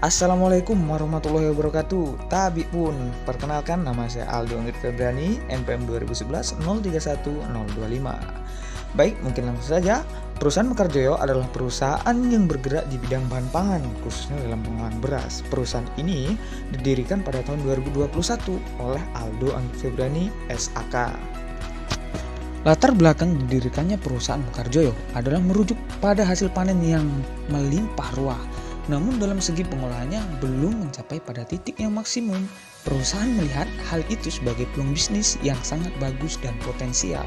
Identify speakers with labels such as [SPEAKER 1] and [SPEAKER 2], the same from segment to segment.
[SPEAKER 1] Assalamualaikum warahmatullahi wabarakatuh. Tabi pun, perkenalkan nama saya Aldo Anggit Febriani, NPM 2011 031025. Baik, mungkin langsung saja. Perusahaan Mekarjaya adalah perusahaan yang bergerak di bidang bahan pangan, khususnya dalam pengolahan beras. Perusahaan ini didirikan pada tahun 2021 oleh Aldo Anggit Febriani, SAK. Latar belakang didirikannya perusahaan Mekarjaya adalah merujuk pada hasil panen yang melimpah ruah. Namun dalam segi pengolahannya belum mencapai pada titik yang maksimum. Perusahaan melihat hal itu sebagai peluang bisnis yang sangat bagus dan potensial.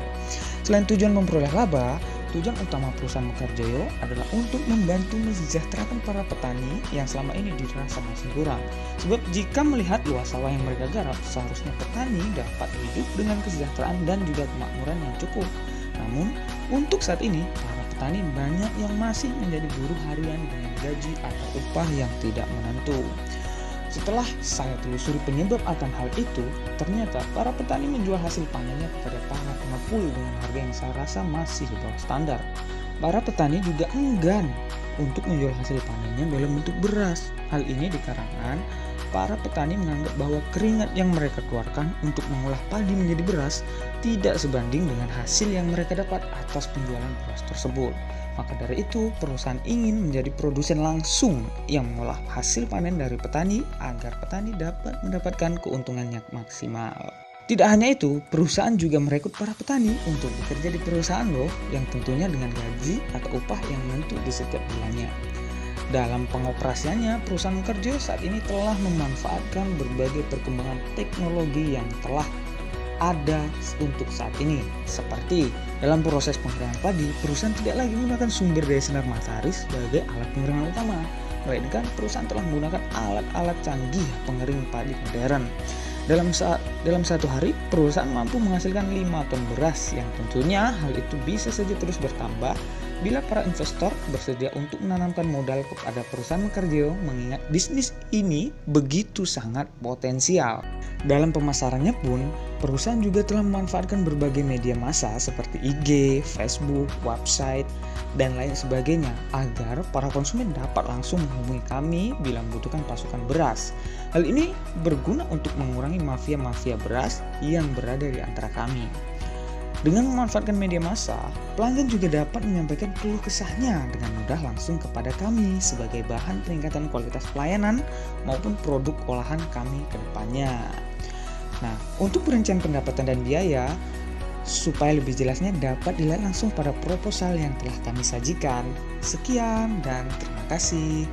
[SPEAKER 1] Selain tujuan memperoleh laba, tujuan utama perusahaan Mekarjaya adalah untuk membantu mensejahterakan para petani yang selama ini dirasa masih kurang. Sebab jika melihat luas sawah yang mereka garap, seharusnya petani dapat hidup dengan kesejahteraan dan juga kemakmuran yang cukup. Namun, untuk saat ini, para petani banyak yang masih menjadi buruh harian dengan gaji atau upah yang tidak menentu. Setelah saya telusuri penyebab akan hal itu, ternyata para petani menjual hasil panennya kepada para pengepul dengan harga yang saya rasa masih di bawah standar. Para petani juga enggan untuk menjual hasil panennya dalam bentuk beras. Hal ini dikarenakan para petani menganggap bahwa keringat yang mereka keluarkan untuk mengolah padi menjadi beras tidak sebanding dengan hasil yang mereka dapat atas penjualan beras tersebut. Maka dari itu, perusahaan ingin menjadi produsen langsung yang mengolah hasil panen dari petani agar petani dapat mendapatkan keuntungan yang maksimal. Tidak hanya itu, perusahaan juga merekrut para petani untuk bekerja di perusahaan yang tentunya dengan gaji atau upah yang menentu di setiap bulannya. Dalam pengoperasiannya, perusahaan Mekarjaya saat ini telah memanfaatkan berbagai perkembangan teknologi yang telah ada untuk saat ini. Seperti dalam proses pengeringan padi, perusahaan tidak lagi menggunakan sumber daya sinar matahari sebagai alat pengeringan utama, melainkan perusahaan telah menggunakan alat-alat canggih pengering padi modern. Dalam satu hari, perusahaan mampu menghasilkan 5 ton beras yang tentunya hal itu bisa saja terus bertambah bila para investor bersedia untuk menanamkan modal kepada perusahaan Mekarjaya, mengingat bisnis ini begitu sangat potensial. Dalam pemasarannya pun, perusahaan juga telah memanfaatkan berbagai media massa seperti IG, Facebook, website, dan lain sebagainya agar para konsumen dapat langsung menghubungi kami bila membutuhkan pasokan beras. Hal ini berguna untuk mengurangi mafia-mafia beras yang berada di antara kami. Dengan memanfaatkan media massa, pelanggan juga dapat menyampaikan keluh kesahnya dengan mudah langsung kepada kami sebagai bahan peningkatan kualitas pelayanan maupun produk olahan kami ke depannya. Nah, untuk perincian pendapatan dan biaya, supaya lebih jelasnya dapat dilihat langsung pada proposal yang telah kami sajikan. Sekian dan terima kasih.